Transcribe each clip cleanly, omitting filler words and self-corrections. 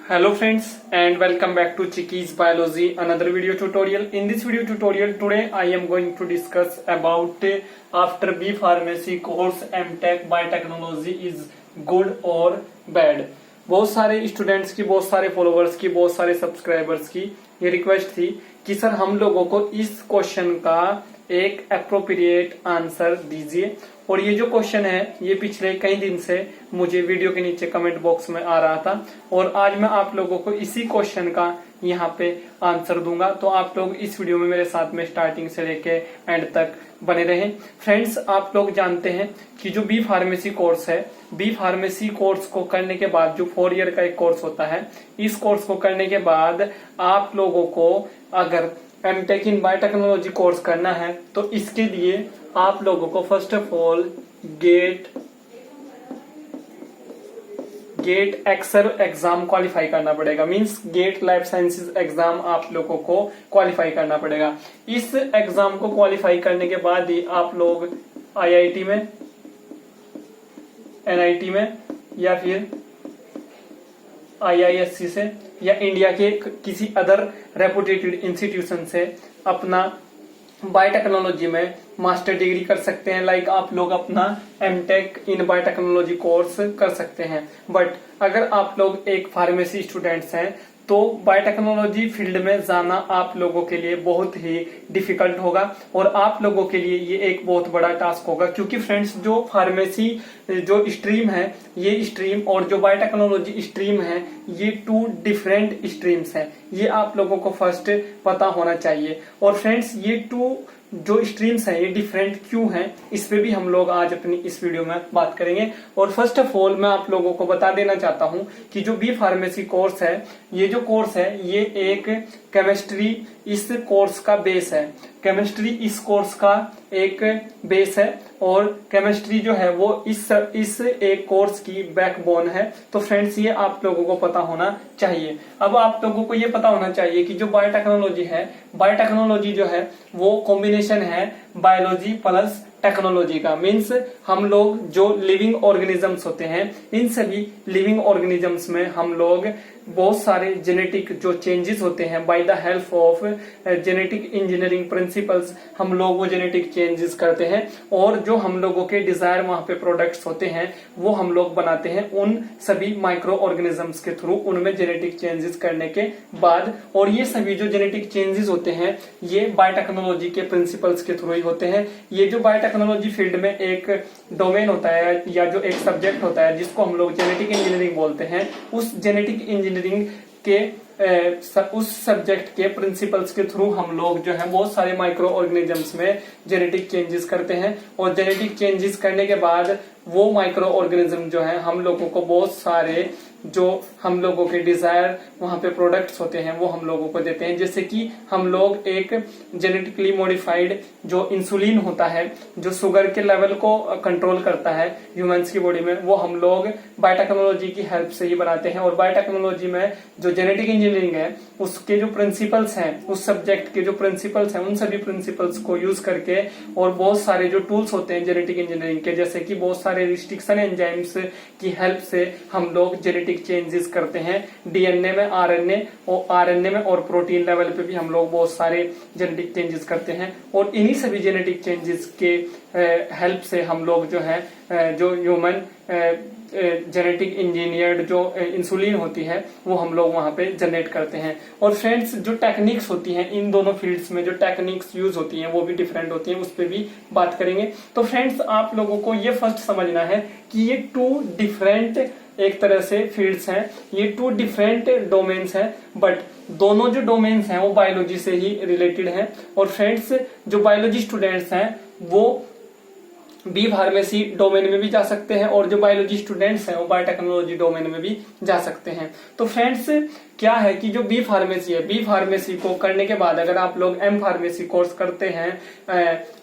Hello friends and welcome back to Chiki's Biology, another video tutorial. In this video tutorial today I am going to discuss about after B Pharmacy course MTech Biotechnology is good or bad. बहुत सारे students की, बहुत सारे followers की, बहुत सारे subscribers की ये रिक्वेस्ट थी कि सर हम लोगों को इस क्वेश्चन का एक अप्रोप्रिएट आंसर दीजिए। और ये जो क्वेश्चन है ये पिछले कई दिन से मुझे वीडियो के नीचे कमेंट बॉक्स में आ रहा था और आज मैं आप लोगों को इसी क्वेश्चन का यहाँ पे आंसर दूंगा। तो आप लोग इस वीडियो में मेरे साथ में स्टार्टिंग से लेके एंड तक बने रहें। फ्रेंड्स, आप लोग जानते हैं कि जो बी फार्मेसी कोर्स है, बी फार्मेसी कोर्स को करने के बाद जो 4 ईयर का एक कोर्स होता है, इस कोर्स को करने के बाद आप लोगों को अगर एमटेक इन बायोटेक्नोलॉजी कोर्स करना है तो इसके लिए आप लोगों को first of all GATE XL exam qualify करना पड़ेगा। Means GATE life sciences exam आप लोगों को क्वालिफाई करना पड़ेगा। इस एग्जाम को क्वालिफाई करने के बाद ही आप लोग आईआईटी में, एनआईटी में या फिर आईआईएससी से या इंडिया के किसी अदर रेपुटेटेड इंस्टीट्यूशन से अपना बायोटेक्नोलॉजी में मास्टर डिग्री कर सकते हैं। लाइक आप लोग अपना एमटेक इन बायोटेक्नोलॉजी कोर्स कर सकते हैं। बट अगर आप लोग एक फार्मेसी स्टूडेंट्स हैं तो बायोटेक्नोलॉजी फील्ड में जाना आप लोगों के लिए बहुत ही डिफिकल्ट होगा और आप लोगों के लिए ये एक बहुत बड़ा टास्क होगा, क्योंकि फ्रेंड्स जो फार्मेसी जो स्ट्रीम है ये स्ट्रीम और जो बायोटेक्नोलॉजी स्ट्रीम है ये 2 डिफरेंट स्ट्रीम्स हैं। ये आप लोगों को फर्स्ट पता होना चाहिए। और फ्रेंड्स ये 2 जो स्ट्रीम्स हैं ये डिफरेंट क्यों हैं, इस पे भी हम लोग आज अपनी इस वीडियो में बात करेंगे। और फर्स्ट ऑफ ऑल मैं आप लोगों को बता देना चाहता हूं कि जो बी फार्मेसी कोर्स है, ये जो कोर्स है ये एक केमिस्ट्री इस कोर्स का बेस है। केमिस्ट्री इस कोर्स का एक बेस है और केमिस्ट्री जो है वो इस एक कोर्स की बैकबोन है। तो फ्रेंड्स ये आप लोगों को पता होना चाहिए। अब आप लोगों को ये पता होना चाहिए कि जो बायोटेक्नोलॉजी है, बायोटेक्नोलॉजी जो है वो कॉम्बिनेशन है बायोलॉजी प्लस टेक्नोलॉजी का। मीन्स हम लोग जो लिविंग ऑर्गेनिजम्स होते हैं, इन सभी लिविंग ऑर्गेनिजम्स में हम लोग बहुत सारे जेनेटिक जो चेंजेस होते हैं by the help of genetic engineering principles हम लोग वो जेनेटिक चेंजेस करते हैं और जो हम लोगों के डिजायर वहां पे प्रोडक्ट्स होते हैं वो हम लोग बनाते हैं उन सभी माइक्रो ऑर्गेनिजम्स के थ्रू, उनमें जेनेटिक चेंजेस करने के बाद। और ये सभी जो जेनेटिक चेंजेस होते हैं ये बायोटेक्नोलॉजी के प्रिंसिपल्स के थ्रू ही होते हैं। ये जो बायोटेक्नोलॉजी फील्ड में एक डोमेन होता है या जो एक सब्जेक्ट होता है जिसको हम लोग जेनेटिक इंजीनियरिंग बोलते हैं, उस जेनेटिक इंजीनियरिंग के उस सब्जेक्ट के प्रिंसिपल्स के थ्रू हम लोग जो है बहुत सारे माइक्रो ऑर्गेनिजम्स में जेनेटिक चेंजेस करते हैं और जेनेटिक चेंजेस करने के बाद वो माइक्रो ऑर्गेनिज्म जो है हम लोगों को बहुत सारे जो हम लोगों के डिजायर वहां पे प्रोडक्ट्स होते हैं वो हम लोगों को देते हैं। जैसे कि हम लोग एक जेनेटिकली मॉडिफाइड जो इंसुलिन होता है जो शुगर के लेवल को कंट्रोल करता है ह्यूमंस की बॉडी में, वो हम लोग बायोटेक्नोलॉजी की हेल्प से ही बनाते हैं। और बायोटेक्नोलॉजी में जो जेनेटिक इंजीनियरिंग है उसके जो प्रिंसिपल्स हैं, उस सब्जेक्ट के जो प्रिंसिपल्स हैं, उन सभी प्रिंसिपल्स को यूज करके और बहुत सारे जो टूल्स होते हैं जेनेटिक इंजीनियरिंग के, जैसे कि बहुत सारे रिस्ट्रिक्शन एंजाइम्स की हेल्प से हम लोग जेनेटिक चेंजेस करते हैं डीएनए में, आरएनए में और प्रोटीन लेवल पे भी हम लोग बहुत सारे जेनेटिक चेंजेस करते हैं। और इन्हीं सभी जेनेटिक चेंजेस के हेल्प से हम लोग जो है जो ह्यूमन जेनेटिक इंजीनियर्ड जो इंसुलिन होती है वो हम लोग वहां पे जनरेट करते हैं। और फ्रेंड्स जो टेक्निक्स होती हैं इन दोनों फील्ड्स में जो टेक्निक्स यूज होती हैं वो भी डिफरेंट होती हैं, उस पर भी बात करेंगे। तो फ्रेंड्स आप लोगों को ये फर्स्ट समझना है कि ये 2 डिफरेंट एक तरह से फील्ड्स हैं, ये 2 डिफरेंट डोमेन्स हैं, बट दोनों जो डोमेन्स हैं वो बायोलॉजी से ही रिलेटेड हैं। और फ्रेंड्स जो बायोलॉजी स्टूडेंट्स हैं वो बी फार्मेसी डोमेन में भी जा सकते हैं और जो बायोलॉजी स्टूडेंट्स हैं वो बायोटेक्नोलॉजी डोमेन में भी जा सकते हैं। तो फ्रेंड्स क्या है कि जो बी फार्मेसी है, बी फार्मेसी को करने के बाद अगर आप लोग एम फार्मेसी कोर्स करते हैं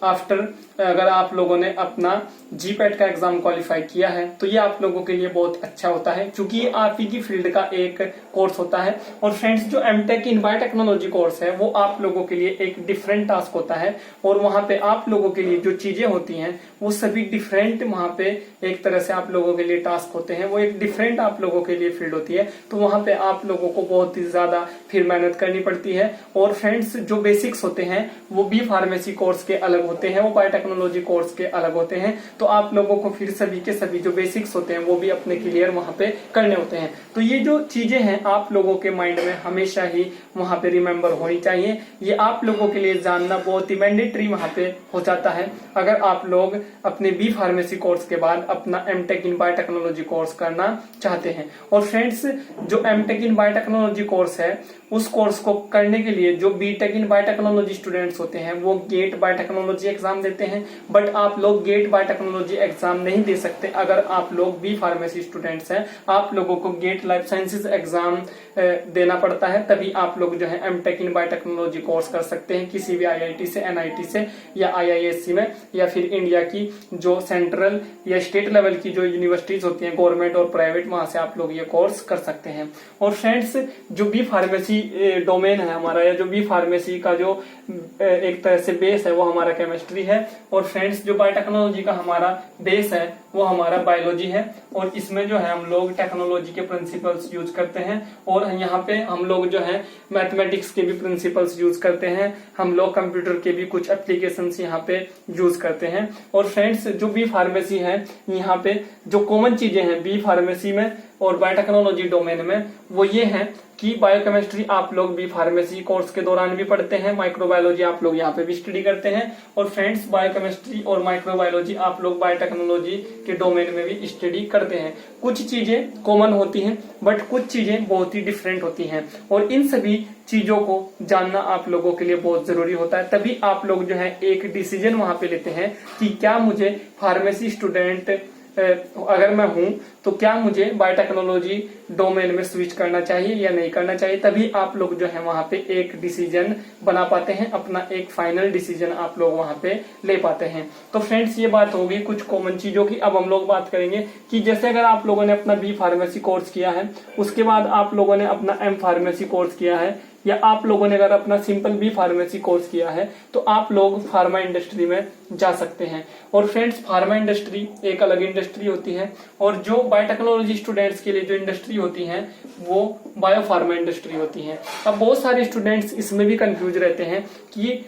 आफ्टर, अगर आप लोगों ने अपना जीपैट का एग्जाम क्वालिफाई किया है तो ये आप लोगों के लिए बहुत अच्छा होता है, क्योंकि ये आप ही की फील्ड का एक कोर्स होता है। और फ्रेंड्स जो एमटेक इन बायोटेक्नोलॉजी कोर्स है वो आप लोगों के लिए एक डिफरेंट टास्क होता है और वहां पे आप लोगों के लिए जो चीजें होती हैं वो सभी डिफरेंट वहां पे एक तरह से आप लोगों के लिए टास्क होते हैं, वो एक डिफरेंट आप लोगों के लिए फील्ड होती है। तो वहां पे आप लोगों को बहुत ही ज्यादा फिर मेहनत करनी पड़ती है। और फ्रेंड्स जो बेसिक्स होते हैं वो बी फार्मेसी कोर्स के अलग होते हैं, वो बायोटेक्नोलॉजी कोर्स के अलग होते हैं। तो आप लोगों को फिर सभी के सभी जो बेसिक्स होते हैं वो भी अपने क्लियर वहां पे करने होते हैं। तो ये जो चीजें हैं आप लोगों के माइंड में हमेशा ही वहां पे रिमेम्बर होनी चाहिए। ये आप लोगों के लिए जानना बहुत ही मैंडेटरी वहां पे हो जाता है अगर आप लोग अपने बी फार्मेसी कोर्स के बाद अपना एमटेक इन बायोटेक्नोलॉजी कोर्स करना चाहते हैं। और फ्रेंड्स जो एमटेक इन बायोटेक्नोलॉजी कोर्स है उस कोर्स को करने के लिए जो बीटेक इन बायोटेक्नोलॉजी स्टूडेंट्स होते हैं वो गेट बायोटेक्नोलॉजी एग्जाम देते हैं। बट आप लोग गेट बायोटेक्नोलॉजी एग्जाम नहीं दे सकते अगर आप लोग बी फार्मेसी स्टूडेंट्स हैं। आप लोगों को गेट लाइफ साइंसेज एग्जाम देना पड़ता है, तभी आप लोग जो है एमटेक इन बायोटेक्नोलॉजी कोर्स कर सकते हैं किसी भी आईआईटी से, एनआईटी से या आईआईएससी में, या फिर इंडिया की जो सेंट्रल या स्टेट लेवल की जो यूनिवर्सिटीज होती हैं गवर्नमेंट और प्राइवेट, वहां से आप लोग ये कोर्स कर सकते हैं। और फ्रेंड्स जो बी फार्मेसी डोमेन है हमारा, या जो बी फार्मेसी का जो एक तरह से बेस है वो हमारा केमिस्ट्री है। और फ्रेंड्स जो बायोटेक्नोलॉजी का हमारा बेस है वो हमारा बायोलॉजी है। और इसमें जो है हम लोग टेक्नोलॉजी के प्रिंसिपल्स यूज करते हैं, और यहाँ पे हम लोग जो है मैथमेटिक्स के भी प्रिंसिपल्स यूज करते हैं, हम लोग कंप्यूटर के भी कुछ एप्लीकेशंस यहाँ पे यूज करते हैं। और फ्रेंड्स जो बी फार्मेसी है यहाँ पे जो कॉमन चीजें हैं बी फार्मेसी में और बायोटेक्नोलॉजी डोमेन में वो ये है कि बायोकेमिस्ट्री आप लोग बी फार्मेसी कोर्स के दौरान भी पढ़ते हैं, माइक्रोबायोलॉजी आप लोग यहाँ पे भी स्टडी करते हैं। और फ्रेंड्स बायोकेमिस्ट्री और माइक्रोबायोलॉजी आप लोग बायोटेक्नोलॉजी के डोमेन में भी स्टडी करते हैं। कुछ चीजें कॉमन होती हैं बट कुछ चीजें बहुत ही डिफरेंट होती हैं, और इन सभी चीजों को जानना आप लोगों के लिए बहुत जरूरी होता है। तभी आप लोग जो है एक डिसीजन वहां पे लेते हैं कि क्या मुझे फार्मेसी स्टूडेंट अगर मैं हूं तो क्या मुझे बायोटेक्नोलॉजी डोमेन में स्विच करना चाहिए या नहीं करना चाहिए। तभी आप लोग जो है वहां पे एक डिसीजन बना पाते हैं, अपना एक फाइनल डिसीजन आप लोग वहां पे ले पाते हैं। तो फ्रेंड्स ये बात होगी कुछ कॉमन चीजों की। अब हम लोग बात करेंगे कि जैसे अगर आप लोगों ने अपना बी फार्मेसी कोर्स किया है, उसके बाद आप लोगों ने अपना एम फार्मेसी कोर्स किया है, या आप लोगों ने अगर अपना सिंपल बी फार्मेसी कोर्स किया है, तो आप लोग फार्मा इंडस्ट्री में जा सकते हैं। और फ्रेंड्स फार्मा इंडस्ट्री एक अलग इंडस्ट्री होती है, और जो बायोटेक्नोलॉजी स्टूडेंट्स के लिए जो इंडस्ट्री होती है वो बायो फार्मा इंडस्ट्री होती है। अब बहुत सारे स्टूडेंट्स इसमें भी कंफ्यूज रहते हैं कि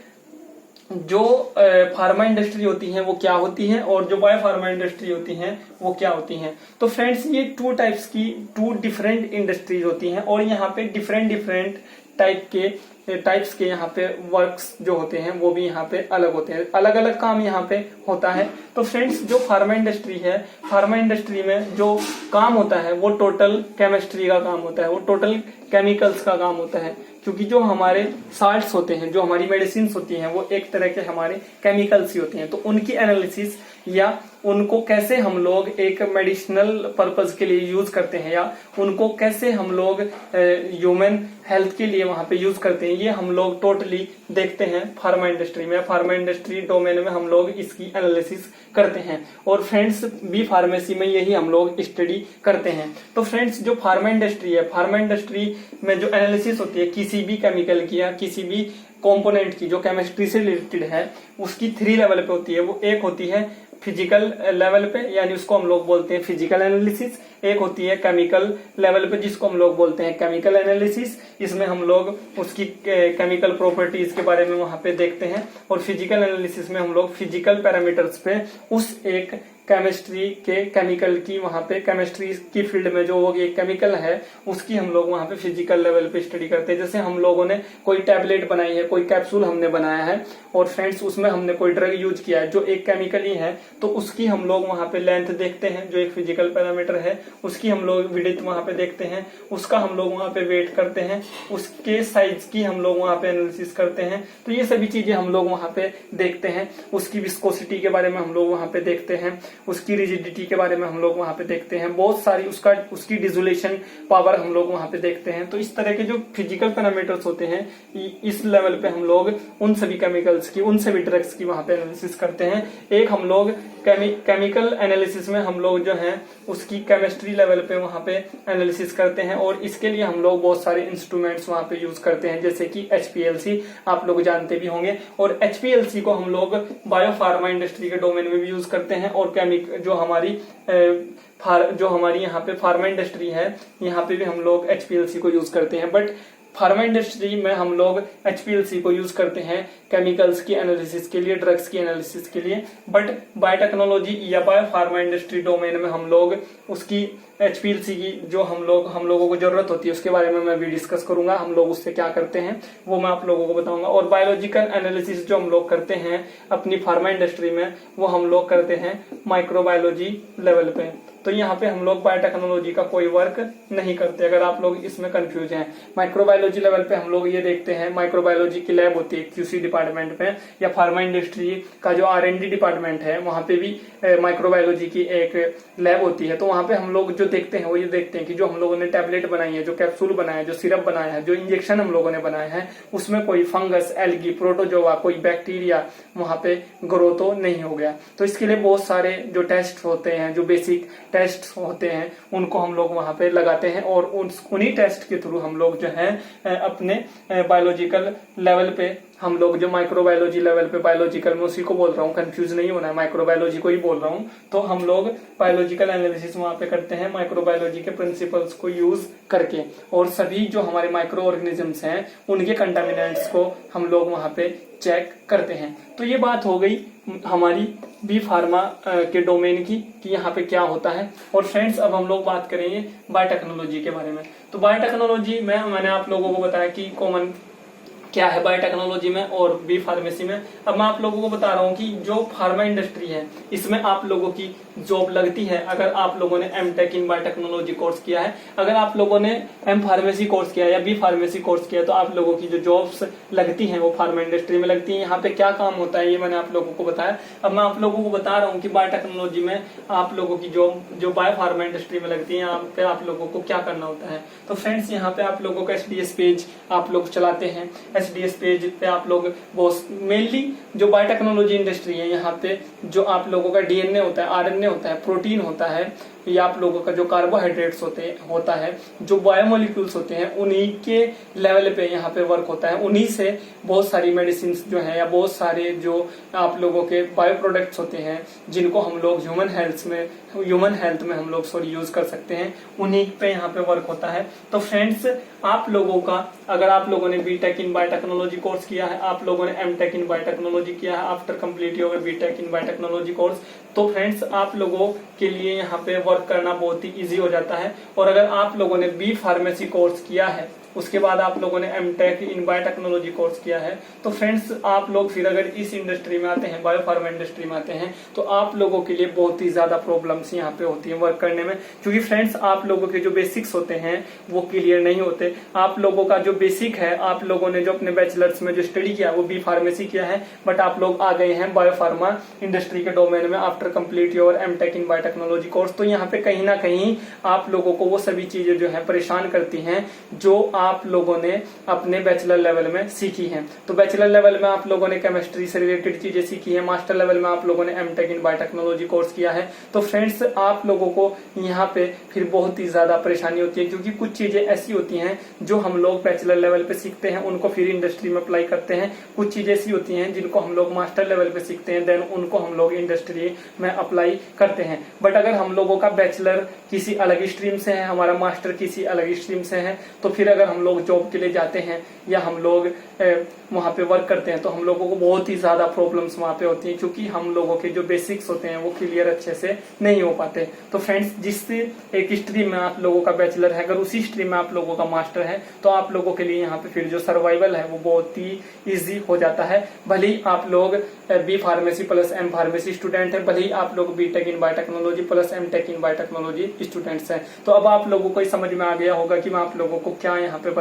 जो फार्मा इंडस्ट्री होती है वो क्या होती है और जो बायो फार्मा इंडस्ट्री होती है वो क्या होती है। तो फ्रेंड्स ये टू डिफरेंट इंडस्ट्रीज होती हैं, और यहाँ पे डिफरेंट टाइप्स के यहाँ पे वर्क्स जो होते हैं वो भी यहाँ पे अलग होते हैं, अलग अलग काम यहाँ पे होता है। तो फ्रेंड्स जो फार्मा इंडस्ट्री है, फार्मा इंडस्ट्री में जो काम होता है वो टोटल केमिस्ट्री का काम होता है, वो टोटल केमिकल्स का काम होता है। क्योंकि जो हमारे साल्ट्स होते हैं, जो हमारी मेडिसिन होती हैं, वो एक तरह के हमारे केमिकल्स ही होती हैं। तो उनकी एनालिसिस या उनको कैसे हम लोग एक मेडिसिनल पर्पस के लिए यूज करते हैं, या उनको कैसे हम लोग ह्यूमन हेल्थ के लिए वहां पे यूज करते हैं, ये हम लोग टोटली देखते हैं फार्मा इंडस्ट्री में। फार्मा इंडस्ट्री डोमेन में हम लोग इसकी एनालिसिस करते हैं, और फ्रेंड्स बी फार्मेसी में यही हम लोग स्टडी करते हैं। तो फ्रेंड्स जो फार्मा इंडस्ट्री है, फार्मा इंडस्ट्री में जो एनालिसिस होती है किसी भी केमिकल की या किसी भी कंपोनेंट की जो केमिस्ट्री से रिलेटेड है, उसकी 3 लेवल पे होती है। वो एक होती है फिजिकल लेवल पे, यानी उसको हम लोग बोलते हैं फिजिकल एनालिसिस। एक होती है केमिकल लेवल पे जिसको हम लोग बोलते हैं केमिकल एनालिसिस। इसमें हम लोग उसकी केमिकल प्रॉपर्टीज के बारे में वहां पे देखते हैं, और फिजिकल एनालिसिस में हम लोग फिजिकल पैरामीटर्स पे उस एक केमिस्ट्री के केमिकल की वहां पे केमिस्ट्री की फील्ड में जो एक केमिकल है उसकी हम लोग वहां पे फिजिकल लेवल पे स्टडी करते हैं। जैसे हम लोगों ने कोई टैबलेट बनाई है, कोई कैप्सूल हमने बनाया है, और फ्रेंड्स उसमें हमने कोई ड्रग यूज किया है जो एक केमिकल ही है, तो उसकी हम लोग वहां पे लेंथ देखते हैं जो एक फिजिकल पैरामीटर है, उसकी हम लोग विड्थ वहां पे देखते हैं, उसका हम लोग वहां पे वेट करते हैं, उसके साइज की हम लोग वहां पे एनालिसिस करते हैं। तो ये सभी चीजें हम लोग वहां पे देखते हैं। उसकी विस्कोसिटी के बारे में हम लोग वहां पे देखते हैं। उसकी रिजिडिटी के बारे में हम लोग वहां पे देखते हैं, बहुत सारी उसकी डिसोलेशन पावर हम लोग वहां पे देखते हैं। तो इस तरह के जो फिजिकल पैरामीटर्स होते हैं इस लेवल पे हम लोग उन सभी केमिकल्स की, उन सभी ड्रग्स की वहां पे एनालिसिस करते हैं। एक हम लोग केमिकल एनालिसिस में हम लोग जो है उसकी केमिस्ट्री लेवल पे वहां पे एनालिसिस करते हैं, और इसके लिए हम लोग बहुत सारे इंस्ट्रूमेंट्स वहां पे यूज करते हैं, जैसे कि HPLC आप लोग जानते भी होंगे। और HPLC को हम लोग बायोफार्मा इंडस्ट्री के डोमेन में भी यूज करते हैं, और जो हमारी यहाँ पे फार्मा इंडस्ट्री है यहाँ पे भी हम लोग HPLC को यूज करते हैं। बट फार्मा इंडस्ट्री में हम लोग HPLC को यूज करते हैं केमिकल्स की एनालिसिस के लिए, ड्रग्स की एनालिसिस के लिए। बट बायोटेक्नोलॉजी या बायोफार्मा इंडस्ट्री डोमेन में हम लोग उसकी HPLC की जो हम लोगों को जरूरत होती है उसके बारे में मैं भी डिस्कस करूंगा, हम लोग उससे क्या करते हैं वो मैं आप लोगों को बताऊंगा। और बायोलॉजिकल एनालिसिस जो हम लोग करते हैं अपनी फार्मा इंडस्ट्री में वो हम लोग करते हैं माइक्रोबायोलॉजी लेवल पे। तो यहाँ पे हम लोग बायोटेक्नोलॉजी का कोई वर्क नहीं करते, अगर आप लोग इसमें कंफ्यूज हैं। माइक्रोबायोलॉजी लेवल पे हम लोग ये देखते हैं, माइक्रोबायोलॉजी की लैब होती है QC डिपार्टमेंट में, या फार्मा इंडस्ट्री का जो R&D डिपार्टमेंट है वहां पे भी माइक्रोबायोलॉजी की एक लैब होती है। तो वहां पे हम लोग जो देखते हैं वो ये देखते हैं कि जो हम लोगों ने टैबलेट बनाई है, जो कैप्सूल बनाया है, जो सिरप बनाया है, जो इंजेक्शन हम लोगों ने बनाया है, उसमें कोई फंगस, एल्गी, प्रोटोजोआ, कोई बैक्टीरिया वहां पे ग्रो तो नहीं हो गया। तो इसके लिए बहुत सारे जो टेस्ट होते हैं, जो बेसिक टेस्ट होते हैं, उनको हम लोग वहां पे लगाते हैं, और उन्हीं टेस्ट के थ्रू हम लोग जो है अपने बायोलॉजिकल लेवल पे, हम लोग जो माइक्रोबायोलॉजी लेवल पे, बायोलॉजिकल में उसी को बोल रहा हूँ, कंफ्यूज नहीं होना है, माइक्रोबायोलॉजी को ही बोल रहा हूँ। तो हम लोग बायोलॉजिकल एनालिसिस वहां पे करते हैं माइक्रोबायोलॉजी के प्रिंसिपल्स को यूज करके, और सभी जो हमारे माइक्रो ऑर्गेनिजम्स हैं उनके कंटामिनेंट्स को हम लोग वहां पे चेक करते हैं। तो ये बात हो गई हमारी बी फार्मा के डोमेन की कि यहाँ पे क्या होता है। और फ्रेंड्स अब हम लोग बात करेंगे बायोटेक्नोलॉजी के बारे में। तो बायोटेक्नोलॉजी में मैंने आप लोगों को बताया कि कॉमन क्या है बायोटेक्नोलॉजी में और बी फार्मेसी में। अब मैं आप लोगों को बता रहा हूँ कि जो फार्मा इंडस्ट्री है इसमें आप लोगों की जॉब लगती है अगर आप लोगों ने M.Tech इन बायोटेक्नोलॉजी कोर्स किया है। अगर आप लोगों ने M फार्मेसी कोर्स किया है या बी फार्मेसी कोर्स किया है तो आप लोगों की जो जॉब्स लगती हैं वो फार्मा इंडस्ट्री में लगती है। यहाँ पे क्या काम होता है ये मैंने आप लोगों को बताया। अब मैं आप लोगों को बता रहा हूँ कि बायोटेक्नोलॉजी में आप लोगों की जॉब जो बायो फार्मा इंडस्ट्री में लगती है यहाँ पे आप लोगों को क्या करना होता है। तो फ्रेंड्स यहाँ पे आप लोगों का SDS पेज आप लोग चलाते हैं। SDS पेज पे आप लोग मेनली जो बायोटेक्नोलॉजी इंडस्ट्री है यहाँ पे जो आप लोगों का DNA होता है, RNA होता है, प्रोटीन होता है, या आप लोगों का जो कार्बोहाइड्रेट्स होता है, जो बायोमोलिक्यूल्स होते हैं उन्हीं के लेवल पे यहाँ पे वर्क होता है। उन्हीं से बहुत सारी मेडिसिन जो है या बहुत सारे जो आप लोगों के बायो प्रोडक्ट्स होते हैं जिनको हम लोग ह्यूमन हेल्थ में हम लोग यूज कर सकते हैं, उन्हीं पे यहाँ पे वर्क होता है। तो फ्रेंड्स आप लोगों का अगर आप लोगों ने B.Tech इन बायोटेक्नोलॉजी कोर्स किया है, आप लोगों ने M.Tech इन बायोटेक्नोलॉजी किया है, after complete your B.Tech in biotechnology course, तो फ्रेंड्स आप लोगों के लिए यहाँ पे वर्क करना बहुत ही इजी हो जाता है। और अगर आप लोगों ने बी फार्मेसी कोर्स किया है उसके बाद आप लोगों ने M.Tech इन बायोटेक्नोलॉजी कोर्स किया है तो फ्रेंड्स आप लोग फिर अगर इस इंडस्ट्री में आते हैं, बायो फार्मा इंडस्ट्री में आते हैं, तो आप लोगों के लिए बहुत ही ज्यादा प्रॉब्लम्स यहाँ पे होती है वर्क करने में। क्योंकि फ्रेंड्स आप लोगों के जो बेसिक्स होते हैं वो क्लियर नहीं होते। आप लोगों का जो बेसिक है, आप लोगों ने जो अपने बैचलर्स में जो स्टडी किया वो बी फार्मेसी किया है, बट आप लोग आ गए हैं बायो फार्मा इंडस्ट्री के डोमेन में after complete your M.Tech in biotechnology course. तो यहाँ पे कहीं ना कहीं आप लोगों को वो सभी चीजें जो है परेशान करती हैं जो आप लोगों ने अपने बैचलर लेवल में सीखी हैं। तो बैचलर लेवल में आप लोगों ने केमिस्ट्री से रिलेटेड चीजें सीखी है, मास्टर लेवल में आप लोगों ने M.Tech इन बायोटेक्नोलॉजी कोर्स किया है। तो फ्रेंड्स आप लोगों को यहाँ पे फिर बहुत ही ज्यादा परेशानी होती है क्योंकि कुछ चीजें ऐसी होती हैं जो हम लोग बैचलर लेवल पे सीखते हैं उनको फिर इंडस्ट्री में अप्लाई करते हैं। कुछ चीजें ऐसी होती हैं जिनको हम लोग मास्टर लेवल पे सीखते हैं देन उनको हम लोग इंडस्ट्री में अप्लाई करते हैं। बट अगर हम लोगों का बैचलर किसी अलग स्ट्रीम से है, हमारा मास्टर किसी अलग स्ट्रीम से है, तो फिर अगर हम लोग जॉब के लिए जाते हैं या हम लोग वहां पे वर्क करते हैं तो हम लोगों को बहुत ही ज्यादा प्रॉब्लम्स वहां पे होती हैं क्योंकि हम लोगों के जो बेसिक्स होते हैं वो क्लियर अच्छे से नहीं हो पाते। तो फ्रेंड्स जिस एक स्ट्रीम में आप लोगों का बैचलर है अगर उसी स्ट्रीम में आप लोगों का मास्टर है तो आप लोगों के लिए यहाँ पे फिर जो सर्वाइवल है वो बहुत ही इजी हो जाता है। भले ही आप लोग B pharmacy plus M pharmacy student है, भले ही आप लोग B.Tech in biotechnology plus M.Tech in biotechnology students हैं। तो अब आप लोगों को समझ में आ गया होगा कि मैं आप लोगों को क्या यहाँ पे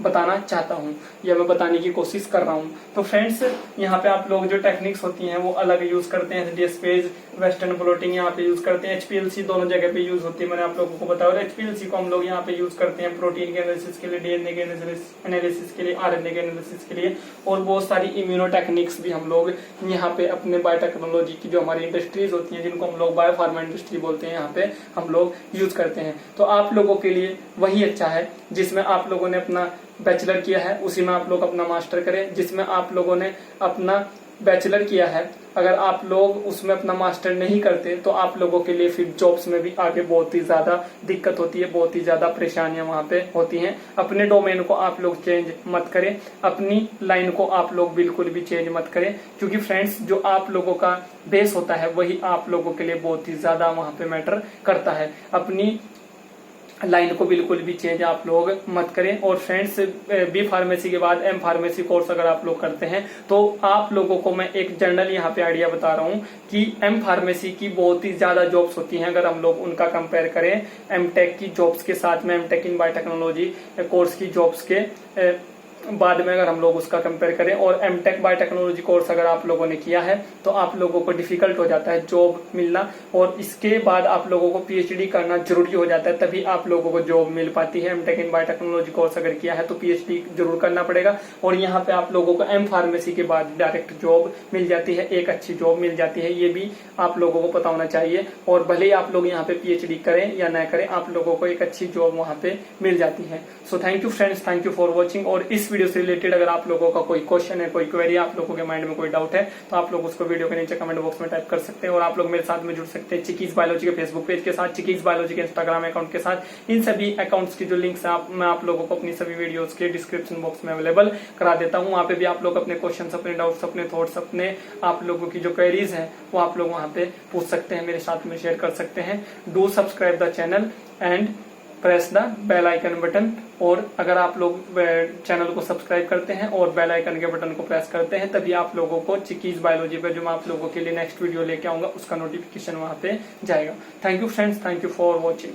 बताना चाहता हूँ या मैं बताने की कोशिश कर रहा हूँ। तो फ्रेंड्स, यहाँ पे आप लोग जो टेक्निक्स होती हैं वो अलग यूज करते हैं। डीएसपेज, वेस्टर्न ब्लोटिंग यहाँ पे यूज करते हैं। एचपीएलसी दोनों जगह पे यूज होती है, मैंने आप लोगों को बताया। और एचपीएलसी को हम लोग यहाँ पे यूज करते हैं प्रोटीन के एनालिसिस के लिए, डीएनए के एनालिसिस के लिए, आरएनए के एनालिसिस के लिए, और बहुत सारी इम्यूनो टेक्निक्स भी हम लोग यहाँ पे अपने बायोटेक्नोलॉजी की जो हमारी इंडस्ट्रीज होती हैं, जिनको हम लोग बायोफार्मा इंडस्ट्री बोलते हैं, यहाँ पे हम लोग यूज करते हैं। तो आप लोगों के लिए वही अच्छा है जिसमें आप लोगों ने अपना बैचलर किया है, उसी में आप लोग अपना मास्टर करें। जिसमें आप लोगों ने अपना बैचलर किया है, अगर आप लोग उसमें अपना मास्टर नहीं करते तो आप लोगों के लिए फिर जॉब्स में भी आगे बहुत ही ज्यादा दिक्कत होती है, बहुत ही ज्यादा परेशानियां वहां पे होती हैं। अपने डोमेन को आप लोग चेंज मत करें, अपनी लाइन को आप लोग बिल्कुल भी चेंज मत करें, क्योंकि फ्रेंड्स जो आप लोगों का बेस होता है वही आप लोगों के लिए बहुत ही ज्यादा वहां पे मैटर करता है। अपनी लाइन को बिल्कुल भी चेंज आप लोग मत करें। और फ्रेंड्स, बी फार्मेसी के बाद एम फार्मेसी कोर्स अगर आप लोग करते हैं तो आप लोगों को मैं एक जनरल यहाँ पे आइडिया बता रहा हूँ कि एम फार्मेसी की बहुत ही ज्यादा जॉब्स होती हैं। अगर हम लोग उनका कंपेयर करें एम टेक की जॉब्स के साथ में, M tech in biotechnology course की जॉब्स के बाद में अगर हम लोग उसका कंपेयर करें, और एम टेक बायोटेक्नोलॉजी कोर्स अगर आप लोगों ने किया है तो आप लोगों को डिफिकल्ट हो जाता है जॉब मिलना, और इसके बाद आप लोगों को पीएचडी करना जरूरी हो जाता है, तभी आप लोगों को जॉब मिल पाती है। M tech in biotechnology course अगर किया है तो पीएचडी जरूर करना पड़ेगा, और यहाँ पे आप लोगों को एम फार्मेसी के बाद डायरेक्ट जॉब मिल जाती है, एक अच्छी जॉब मिल जाती है। ये भी आप लोगों को पता होना चाहिए। और भले ही आप लोग यहाँ पे पीएचडी करें या न करें, आप लोगों को एक अच्छी जॉब वहां पे मिल जाती है। So thank you friends, thank you for watching. और इस वीडियो से रिलेटेड अगर आप लोगों का कोई क्वेश्चन है, कोई क्वेरी, आप लोगों के माइंड में कोई डाउट है, तो आप लोग उसको वीडियो के नीचे कमेंट बॉक्स में टाइप कर सकते हैं। और आप लोग मेरे साथ में जुड़ सकते हैं चिकीज बायोलॉजी के फेसबुक पेज के साथ, चिकीज बायोलॉजी के इंस्टाग्राम अकाउंट के साथ। इन सभी अकाउंट्स की जो लिंक्स है मैं आप लोगों को अपनी सभी वीडियोस के डिस्क्रिप्शन बॉक्स में अवेलेबल करा देता हूँ। वहाँ पे भी आप लोग अपने क्वेश्चन, अपने डाउट्स, अपने थॉट्स, अपने आप लोगों की जो क्वेरीज है वो आप लोग वहाँ पे पूछ सकते हैं, मेरे साथ में शेयर कर सकते हैं। Do subscribe the channel and press the bell icon button. और अगर आप लोग चैनल को सब्सक्राइब करते हैं और बेल आइकन के बटन को प्रेस करते हैं, तभी आप लोगों को चिकीज बायोलॉजी पर जो मैं आप लोगों के लिए नेक्स्ट वीडियो लेके आऊंगा उसका नोटिफिकेशन वहां पे जाएगा। Thank you friends, thank you for watching.